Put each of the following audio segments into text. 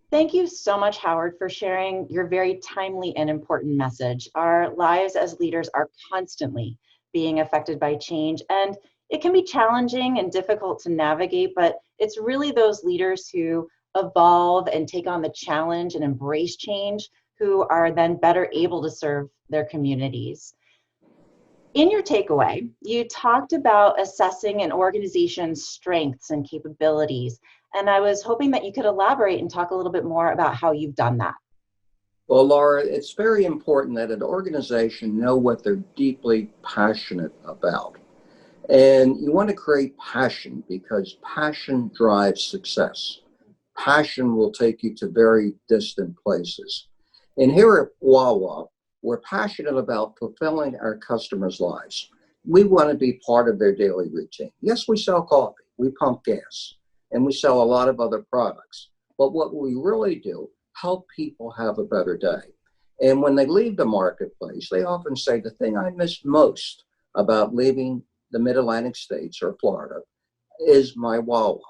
Thank you so much, Howard, for sharing your very timely and important message. Our lives as leaders are constantly being affected by change, and it can be challenging and difficult to navigate, but it's really those leaders who evolve and take on the challenge and embrace change who are then better able to serve their communities. In your takeaway, you talked about assessing an organization's strengths and capabilities, and I was hoping that you could elaborate and talk a little bit more about how you've done that. Well, Laura, it's very important that an organization know what they're deeply passionate about. And you want to create passion because passion drives success. Passion will take you to very distant places. And here at Wawa, we're passionate about fulfilling our customers' lives. We want to be part of their daily routine. Yes, we sell coffee, we pump gas, and we sell a lot of other products. But what we really do, help people have a better day. And when they leave the marketplace, they often say the thing I miss most about leaving the mid-Atlantic states or Florida is my Wawa.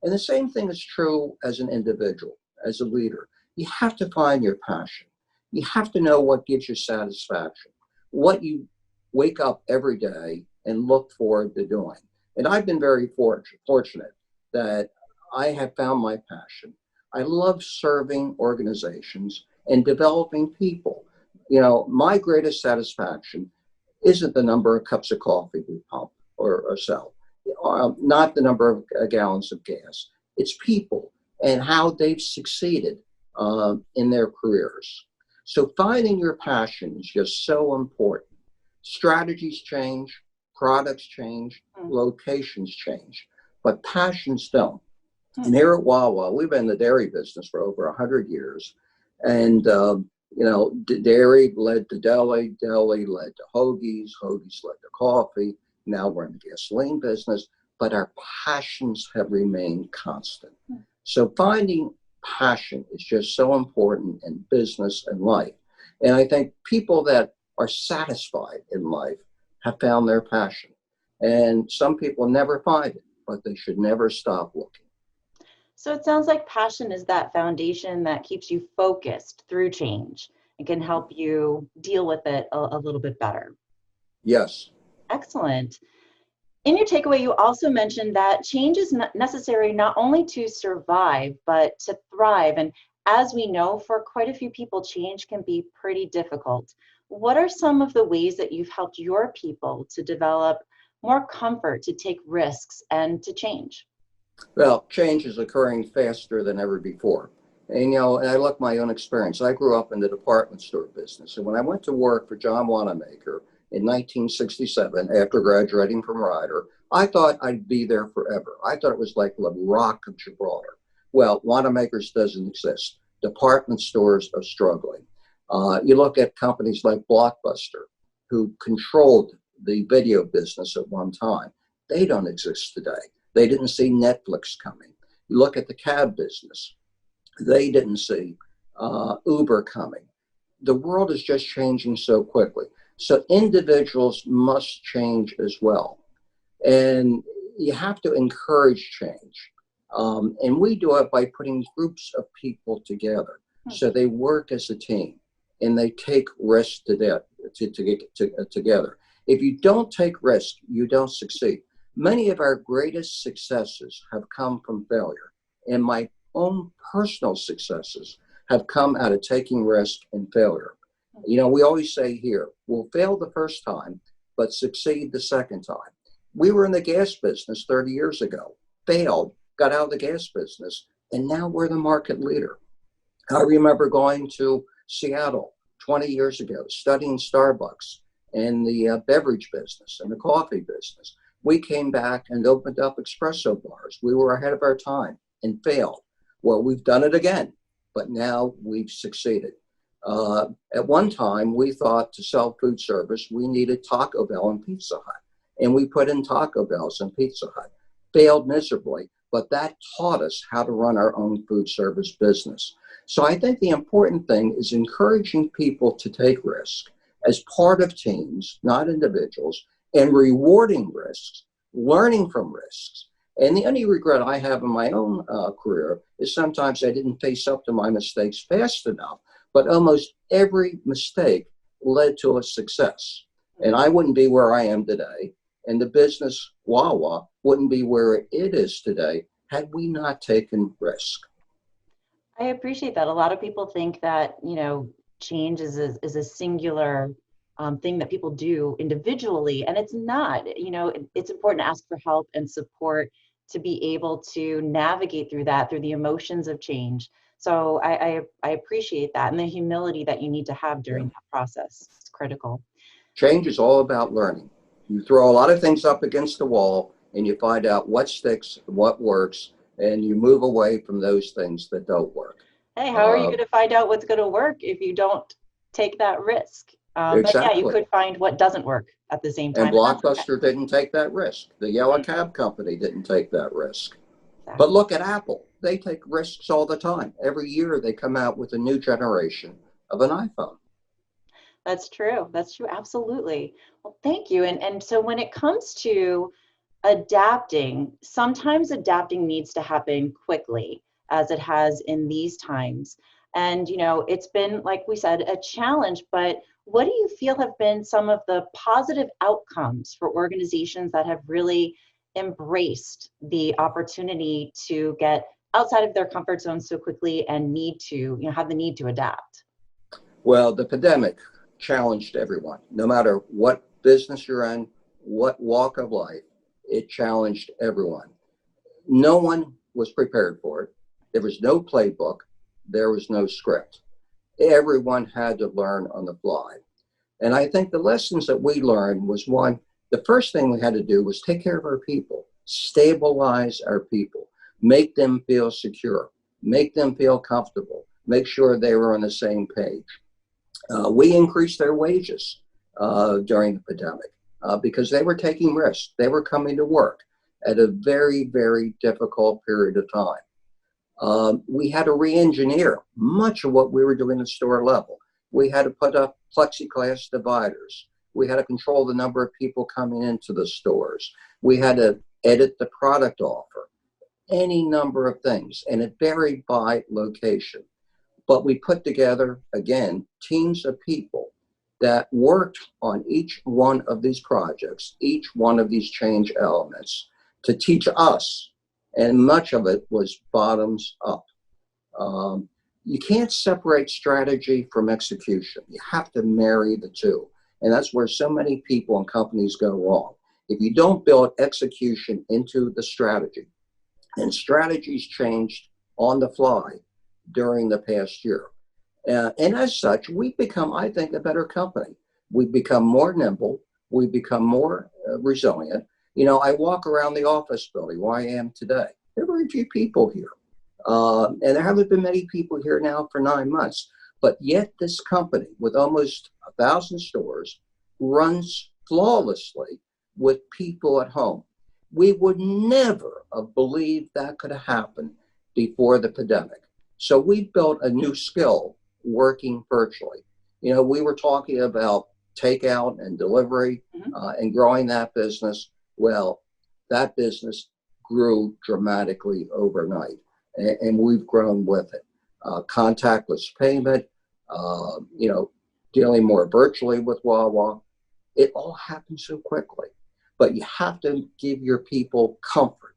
And the same thing is true as an individual, as a leader. You have to find your passion. You have to know what gives you satisfaction, what you wake up every day and look forward to doing. And I've been very fortunate that I have found my passion. I love serving organizations and developing people. You know, my greatest satisfaction isn't the number of cups of coffee we pump or sell, not the number of gallons of gas. It's people and how they've succeeded in their careers. So finding your passion is just so important. Strategies change, products change, locations change, but passions don't. And here at Wawa, we've been in the dairy business for over 100 years. And, dairy led to deli, deli led to hoagies, hoagies led to coffee. Now we're in the gasoline business, but our passions have remained constant. So finding passion is just so important in business and life. And I think people that are satisfied in life have found their passion. And some people never find it, but they should never stop looking. So it sounds like passion is that foundation that keeps you focused through change and can help you deal with it a little bit better. Yes. Excellent. In your takeaway, you also mentioned that change is necessary not only to survive, but to thrive. And as we know, for quite a few people, change can be pretty difficult. What are some of the ways that you've helped your people to develop more comfort, to take risks, and to change? Well, change is occurring faster than ever before. And I look at my own experience. I grew up in the department store business. And when I went to work for John Wanamaker in 1967, after graduating from Ryder, I thought I'd be there forever. I thought it was like the Rock of Gibraltar. Well, Wanamaker's doesn't exist. Department stores are struggling. You look at companies like Blockbuster, who controlled the video business at one time. They don't exist today. They didn't see Netflix coming. You look at the cab business. They didn't see Uber coming. The world is just changing so quickly. So individuals must change as well. And you have to encourage change. And we do it by putting groups of people together. So they work as a team and they take risks together. If you don't take risks, you don't succeed. Many of our greatest successes have come from failure. And my own personal successes have come out of taking risk and failure. You know, we always say here, we'll fail the first time, but succeed the second time. We were in the gas business 30 years ago, failed, got out of the gas business, and now we're the market leader. I remember going to Seattle 20 years ago, studying Starbucks and the beverage business and the coffee business. We came back and opened up espresso bars. We were ahead of our time and failed. Well, we've done it again, but now we've succeeded. At one time, we thought to sell food service, we needed Taco Bell and Pizza Hut. And we put in Taco Bells and Pizza Hut. Failed miserably, but that taught us how to run our own food service business. So I think the important thing is encouraging people to take risks as part of teams, not individuals, and rewarding risks, learning from risks, And the only regret I have in my own career is sometimes I didn't face up to my mistakes fast enough, but almost every mistake led to a success. And I wouldn't be where I am today, and the business Wawa wouldn't be where it is today had we not taken risk. I appreciate that. A lot of people think that, change is a singular thing that people do individually, and it's not. It's important to ask for help and support to be able to navigate through that, through the emotions of change. So I appreciate that, and the humility that you need to have during that process. It's critical. Change is all about learning. You throw a lot of things up against the wall and you find out what sticks, what works, and you move away from those things that don't work. Hey, how are you going to find out what's going to work if you don't take that risk? But yeah, you Exactly. could find what doesn't work at the same time. And Blockbuster didn't take that risk. The yellow cab company didn't take that risk. Exactly. But look at Apple. They take risks all the time. Every year they come out with a new generation of an iPhone. That's true. That's true. Absolutely. Well, thank you. And so when it comes to adapting, sometimes adapting needs to happen quickly, as it has in these times. And, it's been, like we said, a challenge, but what do you feel have been some of the positive outcomes for organizations that have really embraced the opportunity to get outside of their comfort zone so quickly and have the need to adapt? Well, the pandemic challenged everyone, no matter what business you're in, what walk of life, it challenged everyone. No one was prepared for it. There was no playbook. There was no script. Everyone had to learn on the fly. And I think the lessons that we learned was, one, the first thing we had to do was take care of our people, stabilize our people, make them feel secure, make them feel comfortable, make sure they were on the same page. We increased their wages during the pandemic because they were taking risks. They were coming to work at a very, very difficult period of time. We had to re-engineer much of what we were doing at store level. We had to put up plexiglass dividers. We had to control the number of people coming into the stores. We had to edit the product offer, any number of things, and it varied by location. But we put together, again, teams of people that worked on each one of these projects, each one of these change elements to teach us, and much of it was bottoms up. You can't separate strategy from execution. You have to marry the two. And that's where so many people and companies go wrong. If you don't build execution into the strategy, and strategies changed on the fly during the past year. And as such, we've become, I think, a better company. We've become more nimble. We've become more resilient. I walk around the office building where I am today. There are very few people here. And there haven't been many people here now for 9 months. But yet this company, with almost 1,000 stores, runs flawlessly with people at home. We would never have believed that could have happened before the pandemic. So we built a new skill working virtually. We were talking about takeout and delivery and growing that business. Well, that business grew dramatically overnight, and we've grown with it. Contactless payment, dealing more virtually with Wawa. It all happened so quickly. But you have to give your people comfort.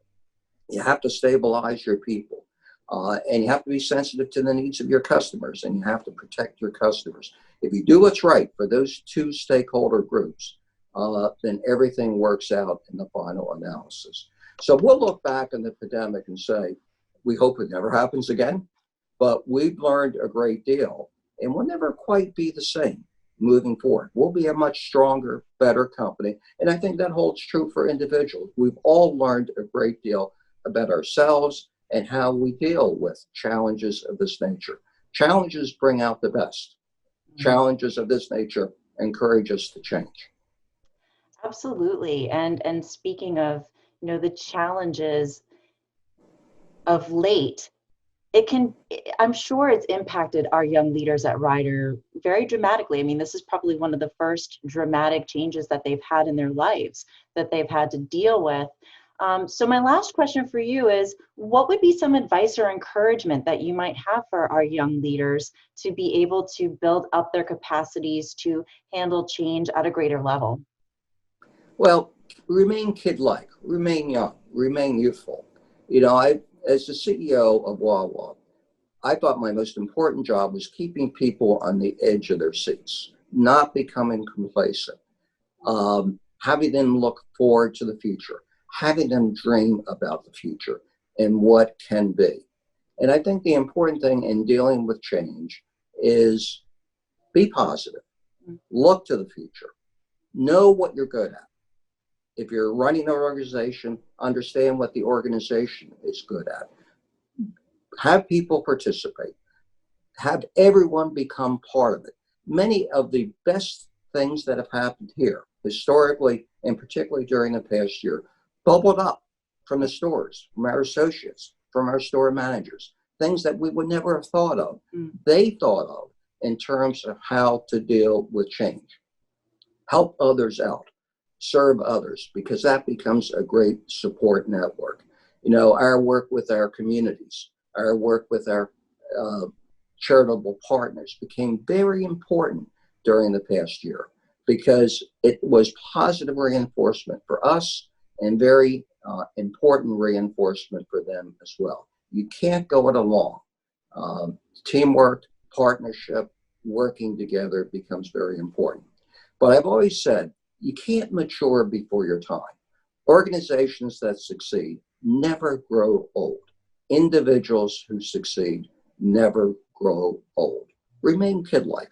You have to stabilize your people. And you have to be sensitive to the needs of your customers, and you have to protect your customers. If you do what's right for those two stakeholder groups, then everything works out in the final analysis. So we'll look back on the pandemic and say, we hope it never happens again, but we've learned a great deal, and we'll never quite be the same moving forward. We'll be a much stronger, better company, and I think that holds true for individuals. We've all learned a great deal about ourselves and how we deal with challenges of this nature. Challenges bring out the best. Challenges of this nature encourage us to change. Absolutely. And speaking of, the challenges of late, I'm sure it's impacted our young leaders at Ryder very dramatically. I mean, this is probably one of the first dramatic changes that they've had in their lives that they've had to deal with. So my last question for you is, what would be some advice or encouragement that you might have for our young leaders to be able to build up their capacities to handle change at a greater level? Well, remain kid-like, remain young, remain youthful. As the CEO of Wawa, I thought my most important job was keeping people on the edge of their seats, not becoming complacent, having them look forward to the future, having them dream about the future and what can be. And I think the important thing in dealing with change is be positive, look to the future, know what you're good at. If you're running an organization, understand what the organization is good at. Have people participate. Have everyone become part of it. Many of the best things that have happened here, historically, and particularly during the past year, bubbled up from the stores, from our associates, from our store managers, things that we would never have thought of. They thought of in terms of how to deal with change. Help others out, serve others, because that becomes a great support network. Our work with our communities, our work with our charitable partners became very important during the past year because it was positive reinforcement for us and very important reinforcement for them as well. You can't go it alone. Teamwork, partnership, working together becomes very important. But I've always said, you can't mature before your time. Organizations that succeed never grow old. Individuals who succeed never grow old. Remain kid-like.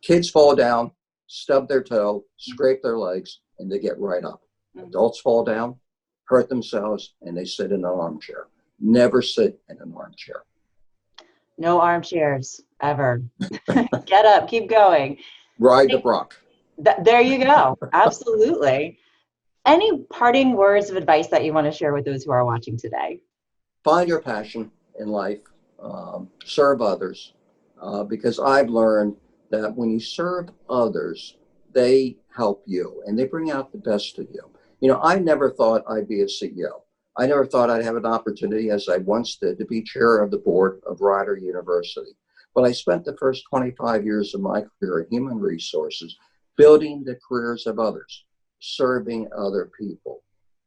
Kids fall down, stub their toe, scrape their legs, and they get right up. Adults fall down, hurt themselves, and they sit in an armchair. Never sit in an armchair. No armchairs, ever. Get up, keep going. Ride the Brock. There you go. Absolutely. Any parting words of advice that you want to share with those who are watching today? Find your passion in life. Serve others. Because I've learned that when you serve others, they help you and they bring out the best of you. I never thought I'd be a CEO. I never thought I'd have an opportunity, as I once did, to be chair of the board of Rider University. But I spent the first 25 years of my career in human resources building the careers of others, serving other people.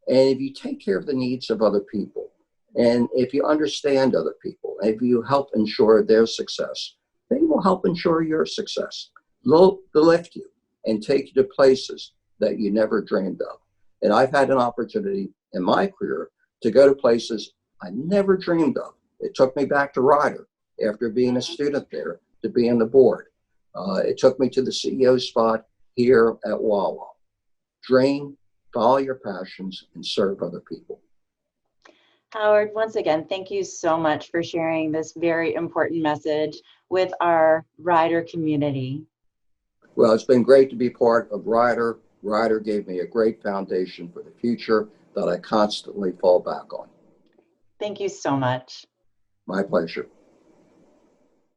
And if you take care of the needs of other people, and if you understand other people, if you help ensure their success, they will help ensure your success. They'll lift you and take you to places that you never dreamed of. And I've had an opportunity in my career to go to places I never dreamed of. It took me back to Ryder after being a student there to be on the board. It took me to the CEO spot here at Wawa. Dream, follow your passions, and serve other people. Howard, once again, thank you so much for sharing this very important message with our rider community. Well, it's been great to be part of Ryder. Ryder gave me a great foundation for the future that I constantly fall back on. Thank you so much. My pleasure.